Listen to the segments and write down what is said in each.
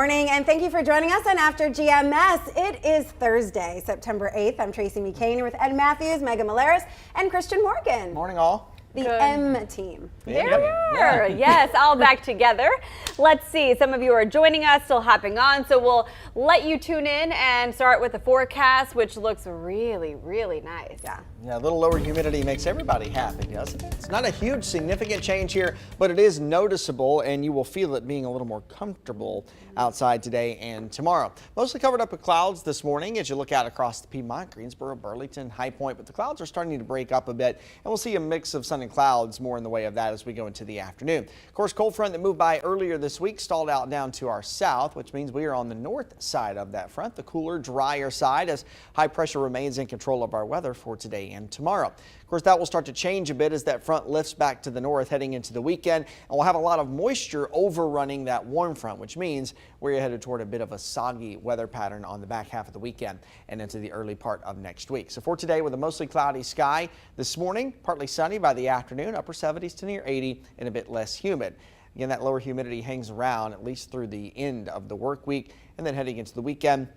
morning, and thank you for joining us on After GMS. It is Thursday, September 8th. I'm Tracy McCain with Ed Matthews, Megan Maleris, and Christian Morgan. Morning, all. The M team. There we are. Yes, all back together. Let's see. Some of you are joining us, still hopping on, so we'll let you tune in and start with the forecast, which looks really, really nice. Yeah, a little lower humidity makes everybody happy, doesn't it? It's not a huge significant change here, but it is noticeable, and you will feel it being a little more comfortable outside today and tomorrow. Mostly covered up with clouds this morning as you look out across the Piedmont, Greensboro, Burlington, High Point, but the clouds are starting to break up a bit, and we'll see a mix of sun and clouds more in the way of that as we go into the afternoon. Of course, cold front that moved by earlier this week stalled out down to our south, which means we are on the north side of that front, the cooler, drier side, as high pressure remains in control of our weather for today and tomorrow. Of course, that will start to change a bit as that front lifts back to the north heading into the weekend, and we'll have a lot of moisture overrunning that warm front, which means we're headed toward a bit of a soggy weather pattern on the back half of the weekend and into the early part of next week. So for today, with a mostly cloudy sky this morning, partly sunny by the afternoon, upper 70s to near 80 and a bit less humid. Again, that lower humidity hangs around at least through the end of the work week, and then heading into the weekend,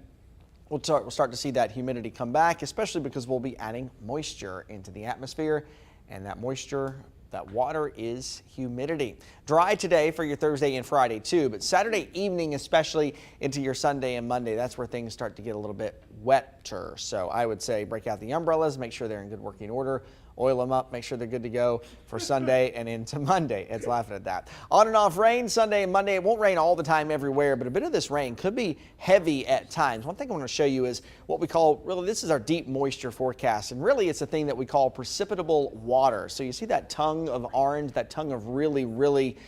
we'll start to see that humidity come back, especially because we'll be adding moisture into the atmosphere, and that moisture, that water is humidity. Dry today for your Thursday and Friday too, but Saturday evening, especially into your Sunday and Monday, that's where things start to get a little bit wetter. So I would say break out the umbrellas, make sure they're in good working order, oil them up, make sure they're good to go for Sunday and into Monday. It's laughing at that. On and off rain Sunday and Monday. It won't rain all the time everywhere, but a bit of this rain could be heavy at times. One thing I want to show you is what we call, really, this is our deep moisture forecast, and really it's a thing that we call precipitable water. So you see that tongue of orange, that tongue of really, really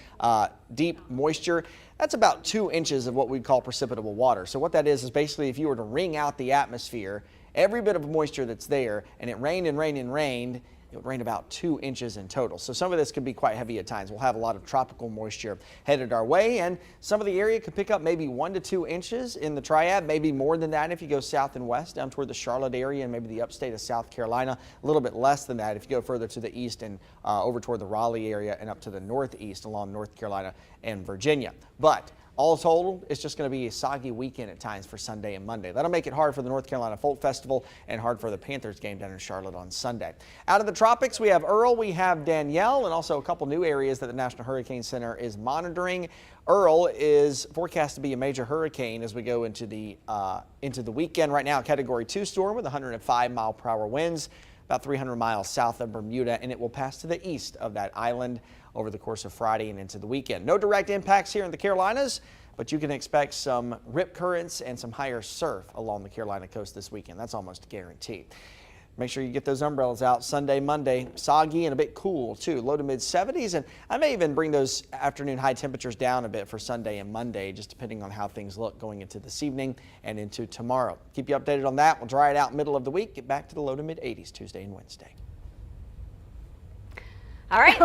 deep moisture? That's about 2 inches of what we call precipitable water. So what that is basically if you were to wring out the atmosphere, every bit of moisture that's there, and it rained and rained and rained, it would rain about 2 inches in total. So some of this could be quite heavy at times. We'll have a lot of tropical moisture headed our way, and some of the area could pick up maybe 1 to 2 inches in the triad, maybe more than that if you go south and west down toward the Charlotte area and maybe the upstate of South Carolina. A little bit less than that if you go further to the east and over toward the Raleigh area and up to the northeast along North Carolina and Virginia. But all told, it's just going to be a soggy weekend at times for Sunday and Monday. That'll make it hard for the North Carolina Folk Festival and hard for the Panthers game down in Charlotte on Sunday. Out of the tropics, we have Earl, we have Danielle, and also a couple new areas that the National Hurricane Center is monitoring. Earl is forecast to be a major hurricane as we go into the weekend. Right now, a Category 2 storm with 105-mile-per-hour winds, about 300 miles south of Bermuda, and it will pass to the east of that island over the course of Friday and into the weekend. No direct impacts here in the Carolinas, but you can expect some rip currents and some higher surf along the Carolina coast this weekend. That's almost guaranteed. Make sure you get those umbrellas out Sunday, Monday. Soggy and a bit cool too, low to mid 70s, and I may even bring those afternoon high temperatures down a bit for Sunday and Monday, just depending on how things look going into this evening and into tomorrow. Keep you updated on that. We'll dry it out middle of the week, get back to the low to mid 80s Tuesday and Wednesday. All right.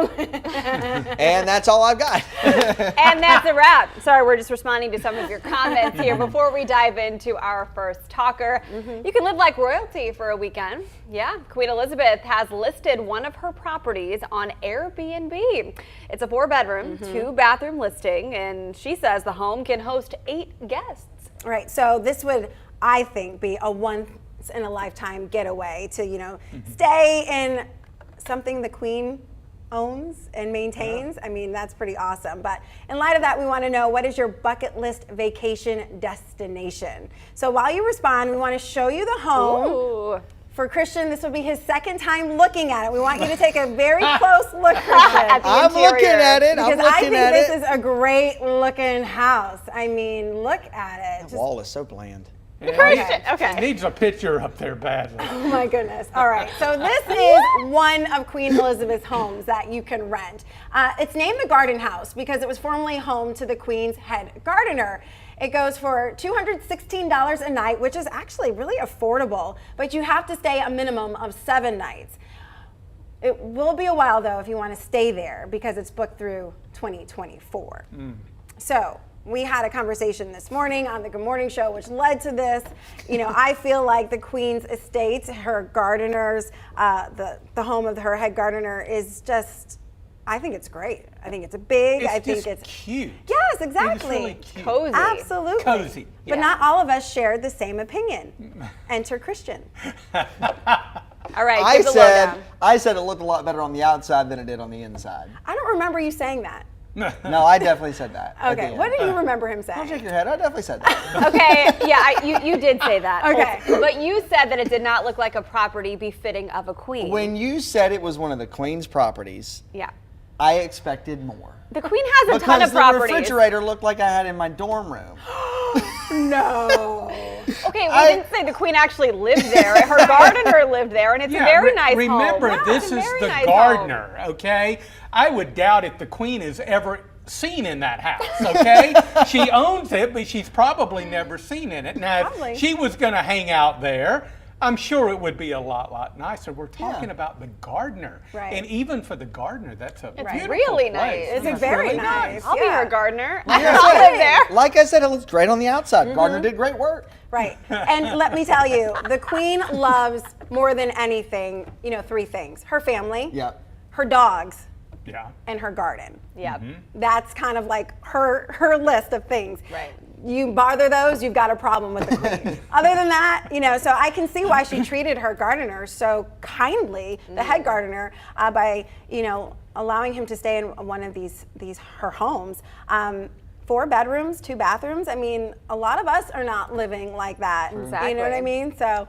And that's all I've got. And that's a wrap. Sorry, we're just responding to some of your comments here before we dive into our first talker. You can live like royalty for a weekend. Yeah, Queen Elizabeth has listed one of her properties on Airbnb. It's a 4-bedroom, 2-bathroom listing, and she says the home can host 8 guests. Right, so this would, I think, be a once-in-a-lifetime getaway to, stay in something the Queen owns and maintains. I mean, that's pretty awesome. But in light of that, we want to know, what is your bucket list vacation destination? So while you respond, we want to show you the home. Ooh. For Christian, this will be his second time looking at it. We want you to take a very close look, Christian. At the I'm interior. looking at it. Because I think this is a great looking house. I mean, look at it. The wall is so bland. Christian, okay. It needs a picture up there badly. Oh my goodness. All right. So this is one of Queen Elizabeth's homes that you can rent. It's named the Garden House because it was formerly home to the Queen's head gardener. It goes for $216 a night, which is actually really affordable, but you have to stay a minimum of 7 nights. It will be a while though if you want to stay there because it's booked through 2024. So we had a conversation this morning on the Good Morning Show, which led to this. I feel like the Queen's estate, her gardeners, the home of her head gardener is just, I think it's great. I think it's big. I think it's cute. Yeah, Yes, exactly. Really cute. Cozy. Absolutely. Cozy. But Yeah. not all of us shared the same opinion. Enter Christian. All right, give the lowdown. I said it looked a lot better on the outside than it did on the inside. I don't remember you saying that. No, I definitely said that. at the Okay, end. what do you remember him Don't shake saying? your head. I definitely said that. Okay, yeah, you did say that. Okay. But you said that it did not look like a property befitting of a queen. When you said it was one of the Queen's properties, Yeah. I expected more. The queen has a ton Because of the properties. refrigerator looked like I had in my dorm room. No. Okay, we didn't say the queen actually lived there. Her gardener lived there, and it's a very nice remember, home. this It's a is very the nice gardener, okay? I would doubt if the queen is ever seen in that house, okay? She owns it, but she's probably never seen in it. Now, Probably. if she was going to hang out there, I'm sure it would be a lot nicer. We're talking about the gardener. Right. And even for the gardener, that's a beautiful really place. nice. It's It's very really nice. I'll be Yeah. her gardener. Like I I'll said- live there. Like I said, it looks great on the outside. Gardner did great work. Right. And let me tell you, the queen loves more than anything, three things. Her family, Yep. her dogs, Yeah. and her garden. Yeah. That's kind of like her list of things. Right. You bother those, you've got a problem with the queen. Other than that, so I can see why she treated her gardener so kindly, the head gardener, by allowing him to stay in one of these her homes. 4 bedrooms, 2 bathrooms. I mean, a lot of us are not living like that. You know what I Exactly. mean? So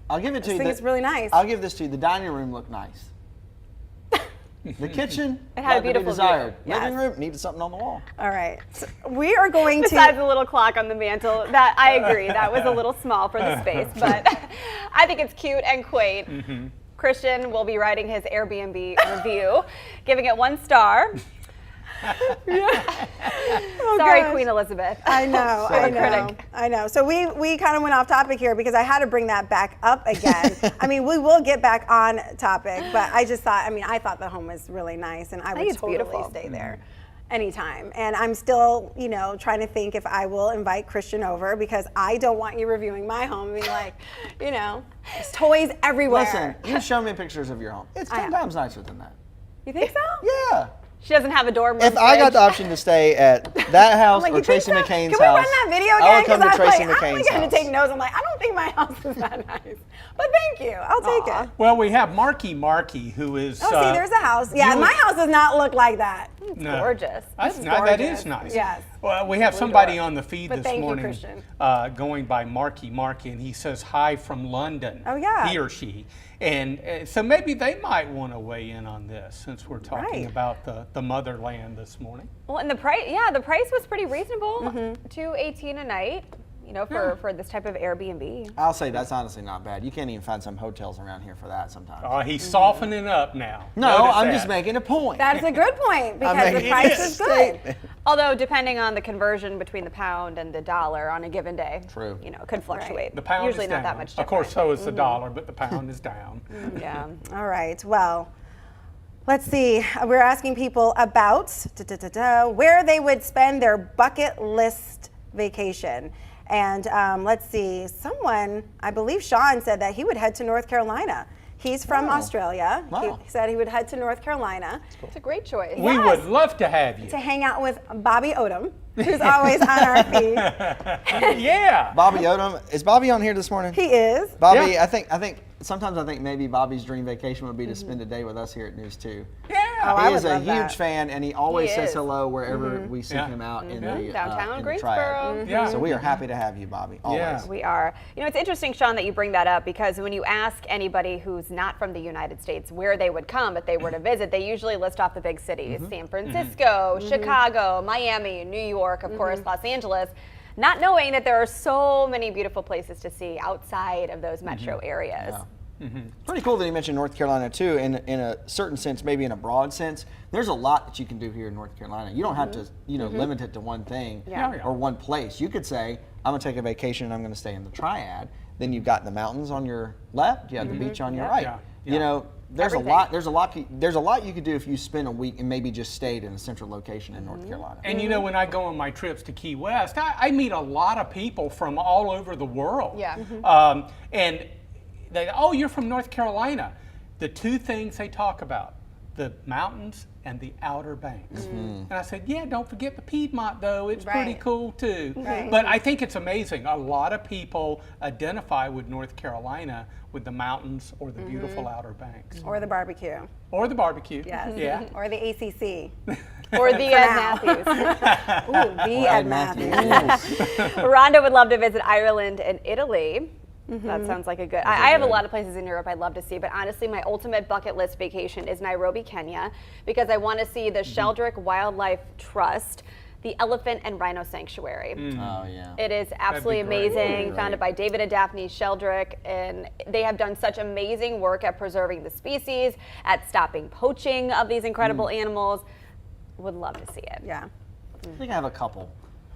I'll give it to I you. think it's really nice. I'll give this to you. The dining room looked nice. The kitchen, It had a left to be beautiful desired. view. Living Yes. room needed something on the wall. all right. So we are going Besides to. the little clock on the mantle, that I agree, that was a little small for the space, but I think it's cute and quaint. Christian will be writing his Airbnb review, giving it 1 star. Sorry, gosh. Queen Elizabeth. I know, Sorry, I know, critic. I know. So we kind of went off topic here because I had to bring that back up again. I mean, we will get back on topic, but I just thought, I thought the home was really nice, and I would it's totally beautiful. stay there anytime. And I'm still, trying to think if I will invite Christian over because I don't want you reviewing my home and being like, there's toys everywhere. Listen, you show me pictures of your home. It's 10 times nicer than that. You think so? Yeah. She doesn't have a dorm room. If I got fridge. the option to stay at that house Like, or you think Tracy so? McCain's Can we house, run that video I again? would come to I'm Tracy like, I'm McCain's going house. to take notes. I'm like, I don't think my house is that nice. But thank you. I'll take it. Well, we have Marky, who is. Oh, see, there's a house. Yeah, you- my house does not look like that. No. gorgeous. That's It's that gorgeous. is nice. Yes. Well, we have somebody door. on the feed But this thank you, morning Christian. going by Marky, and he says hi from London. Oh, yeah. He or she. And so maybe they might want to weigh in on this since we're talking Right. about the motherland this morning. Well, and the price was pretty reasonable. $218 a night, for this type of Airbnb. I'll say that's honestly not bad. You can't even find some hotels around here for that sometimes. Oh, he's softening up now. No, Notice I'm that. just making a point. That's a good point because the making price a is good. statement. Although, depending on the conversion between the pound and the dollar on a given day, True. it could fluctuate. The pound Usually is not down. that much Of different. course, so is the dollar, but the pound is down. Yeah. All right. Well, let's see. We're asking people about where they would spend their bucket list vacation. And let's see. Someone, I believe Sean, said that he would head to North Carolina. He's from Australia. Wow. He said he would head to North Carolina It's a great choice. We Yes. would love to have you. to hang out with Bobby Odom, who's always on our feed. Yeah. Bobby Odom. Is Bobby on here this morning? He is. Bobby, Yeah. I think sometimes I think maybe Bobby's dream vacation would be to spend a day with us here at News 2. Yeah. Oh, I He would is a love huge that. fan, and he always He says is. hello wherever we see Yeah. him out in Yeah. the Downtown in the triad. Greensboro. Yeah. So we are happy to have you, Bobby. Always. Yeah. We are. It's interesting, Sean, that you bring that up because when you ask anybody who's not from the United States where they would come if they were to visit, they usually list off the big cities: San Francisco, Chicago, Miami, New York, of course, Los Angeles, not knowing that there are so many beautiful places to see outside of those metro areas. Yeah. Pretty cool that he mentioned North Carolina too. In a certain sense, maybe in a broad sense, there's a lot that you can do here in North Carolina. You don't have to, limit it to one thing Yeah. or one place. You could say, I'm gonna take a vacation and I'm gonna stay in the triad. Then you've got the mountains on your left, you have the beach on your right. Yeah. You know, there's Everything. a lot you could do if you spend a week and maybe just stayed in a central location in North Carolina. And when I go on my trips to Key West, I meet a lot of people from all over the world. Yeah. And they, oh, you're from North Carolina. The two things they talk about: the mountains and the Outer Banks. And I said, yeah, don't forget the Piedmont though, it's pretty cool too. But I think it's amazing. A lot of people identify with North Carolina with the mountains or the beautiful Outer Banks. Or the barbecue. Or the barbecue. Yes. Yeah. Or the ACC. Or the Ed Matthews. Ooh, the Ed Matthews. Rhonda would love to visit Ireland and Italy. That sounds like a good. I have a lot of places in Europe I'd love to see, but honestly, my ultimate bucket list vacation is Nairobi, Kenya, because I want to see the Sheldrick Wildlife Trust, the Elephant and Rhino Sanctuary. Oh, yeah. It is absolutely That'd be great. amazing, founded by David and Daphne Sheldrick, and they have done such amazing work at preserving the species, at stopping poaching of these incredible animals. Would love to see it. Yeah. I think I have a couple.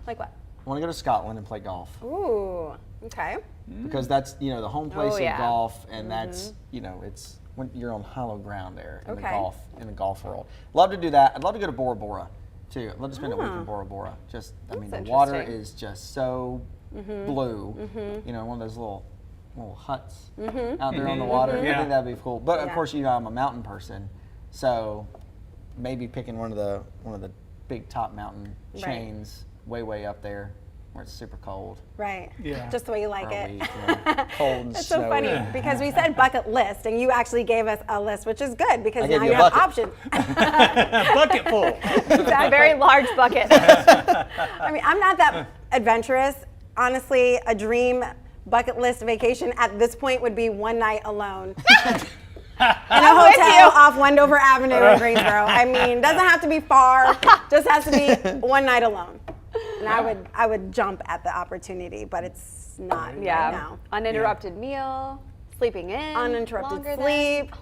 Like what? I want to go to Scotland and play golf. Ooh, okay. Because that's, you know, the home place of yeah. golf, and that's, you know, it's when you're on hollow ground there in Okay. the golf world. Love to do that. I'd love to go to Bora Bora too. I'd love to spend a week in Bora Bora. Just, I mean, the That's water interesting. is just so blue. You know, one of those little huts out there on the water. I Yeah. think that'd be cool. But of Yeah. course, you know, I'm a mountain person, so maybe picking one of the big top mountain Right. chains way up there where it's super cold. Right. Yeah. Just the way you like for a it. week, you know, cold and It's so snowy. funny because we said bucket list and you actually gave us a list, which is good because I gave now you you a have bucket. options. Bucket full. A very large bucket. I mean, I'm not that adventurous. Honestly, a dream bucket list vacation at this point would be one night alone. In a with you. hotel off Wendover Avenue in Greensboro. I mean, doesn't have to be far, just has to be one night alone. And I would jump at the opportunity, but it's not right Yeah. now. Uninterrupted meal, sleeping in. Uninterrupted longer sleep.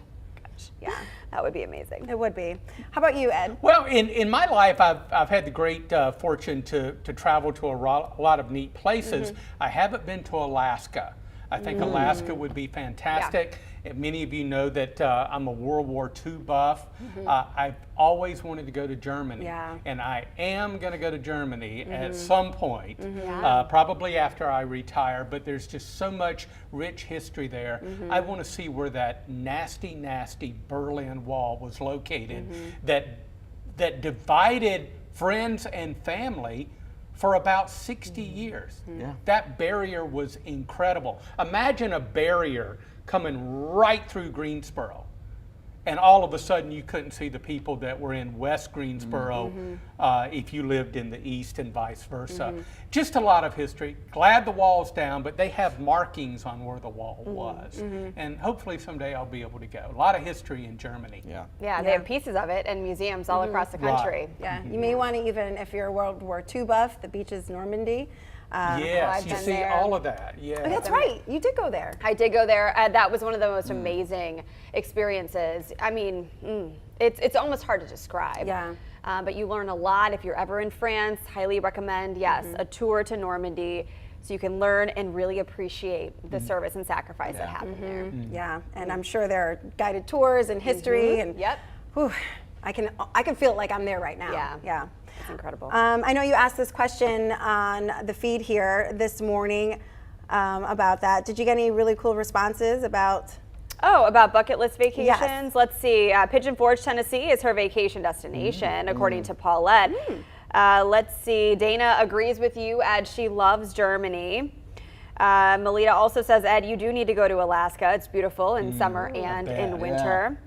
Yeah, that would be amazing. It would be. How about you, Ed? Well, in my life, I've had the great fortune to travel to a lot of neat places. I haven't been to Alaska. I think Alaska would be fantastic. And many of you know that I'm a World War II buff. I've always wanted to go to Germany. Yeah. And I am going to go to Germany at some point, probably after I retire. But there's just so much rich history there. I want to see where that nasty, nasty Berlin Wall was located that divided friends and family for about 60 years. Yeah. That barrier was incredible. Imagine a barrier coming right through Greensboro, and all of a sudden you couldn't see the people that were in West Greensboro if you lived in the East and vice versa. Just a lot of history. Glad the wall's down, but they have markings on where the wall was. And hopefully someday I'll be able to go. A lot of history in Germany. Yeah. Yeah, they have pieces of it and museums all across the country. Yeah, you may want to even, if you're a World War II buff, the beaches Normandy. Yes, I've you been see there. all of that. Yeah. Oh, that's right. You did go there. I did go there. That was one of the most amazing experiences. I mean, it's almost hard to describe. Yeah. But you learn a lot if you're ever in France. Highly recommend, yes, a tour to Normandy so you can learn and really appreciate the service and sacrifice that happened there. Yeah, and I'm sure there are guided tours and history and Yep. whew, I can feel it like I'm there right now. Yeah. It's incredible. I know you asked this question on the feed here this morning about that. Did you get any really cool responses about? Oh, about bucket list vacations? Yes. Let's see. Pigeon Forge, Tennessee is her vacation destination, according to Paulette. Let's see. Dana agrees with you, Ed. She loves Germany. Melita also says, Ed, you do need to go to Alaska. It's beautiful in summer and in bet. winter.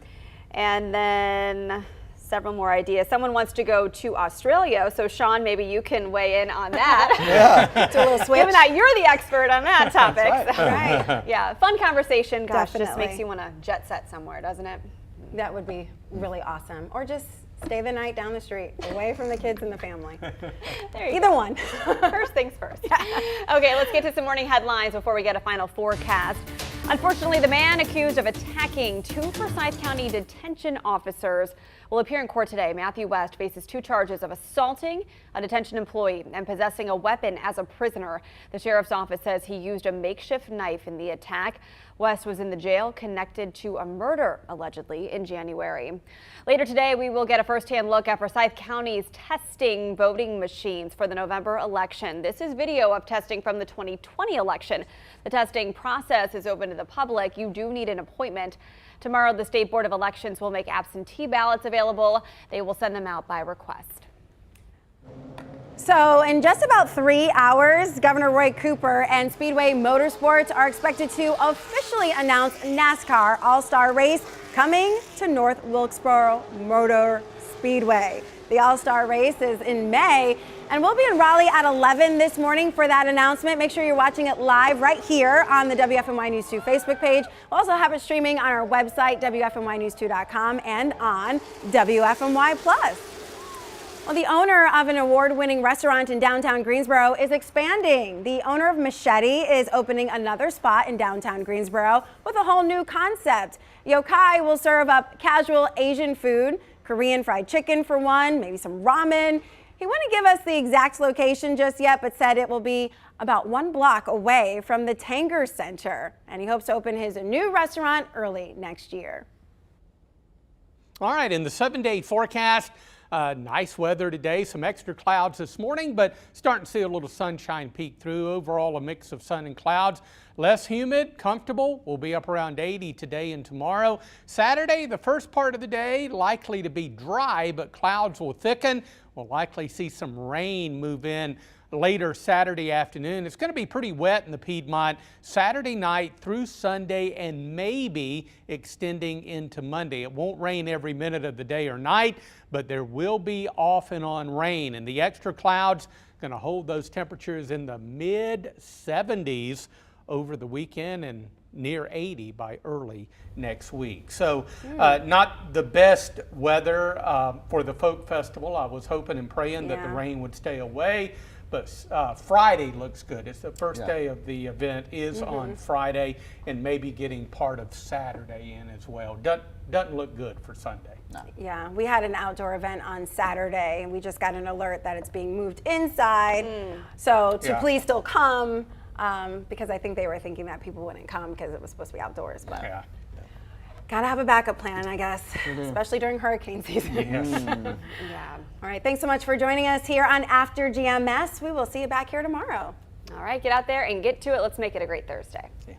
And then several more ideas. Someone wants to go to Australia, so Sean, maybe you can weigh in on that. Do a little switch. Given that you're the expert on that topic. That's right. So, yeah, fun conversation. Gosh, just Definitely. makes you want to jet set somewhere, doesn't it? That would be really awesome. Or just stay the night down the street, away from the kids and the family. There you Either one. First things first. Okay, let's get to some morning headlines before we get a final forecast. Unfortunately, the man accused of attacking two Forsyth County detention officers will appear in court today. Matthew West faces 2 charges of assaulting a detention employee and possessing a weapon as a prisoner. The sheriff's office says he used a makeshift knife in the attack. West was in the jail connected to a murder, allegedly, in January. Later today, we will get a first-hand look at Forsyth County's testing voting machines for the November election. This is video of testing from the 2020 election. The testing process is open to the public. You do need an appointment. Tomorrow, the State Board of Elections will make absentee ballots available. They will send them out by request. So in just about 3 hours, Governor Roy Cooper and Speedway Motorsports are expected to officially announce NASCAR All-Star Race coming to North Wilkesboro Motor Speedway. The All-Star Race is in May, and we'll be in Raleigh at 11 this morning for that announcement. Make sure you're watching it live right here on the WFMY News 2 Facebook page. We'll also have it streaming on our website, WFMYnews2.com, and on WFMY Plus. Well, the owner of an award-winning restaurant in downtown Greensboro is expanding. The owner of Machete is opening another spot in downtown Greensboro with a whole new concept. Yokai will serve up casual Asian food, Korean fried chicken for one, maybe some ramen. He wouldn't give us the exact location just yet, but said it will be about 1 block away from the Tanger Center. And he hopes to open his new restaurant early next year. All right, in the 7-day forecast, nice weather today, some extra clouds this morning, but starting to see a little sunshine peek through. Overall, a mix of sun and clouds. Less humid, comfortable. We'll be up around 80 today and tomorrow. Saturday, the first part of the day, likely to be dry, but clouds will thicken. We'll likely see some rain move in later Saturday afternoon. It's going to be pretty wet in the Piedmont Saturday night through Sunday and maybe extending into Monday. It won't rain every minute of the day or night, but there will be off and on rain, and the extra clouds going to hold those temperatures in the mid 70s over the weekend and near 80 by early next week. So not the best weather for the Folk Festival. I was hoping and praying that the rain would stay away. But Friday looks good. It's the first day of the event is on Friday, and maybe getting part of Saturday in as well. Doesn't look good for Sunday. No. Yeah, we had an outdoor event on Saturday, and we just got an alert that it's being moved inside. So to please still come, because I think they were thinking that people wouldn't come because it was supposed to be outdoors. But gotta have a backup plan, I guess, especially during hurricane season. Yeah. All right, thanks so much for joining us here on After GMS. We will see you back here tomorrow. All right, get out there and get to it. Let's make it a great Thursday. Yeah.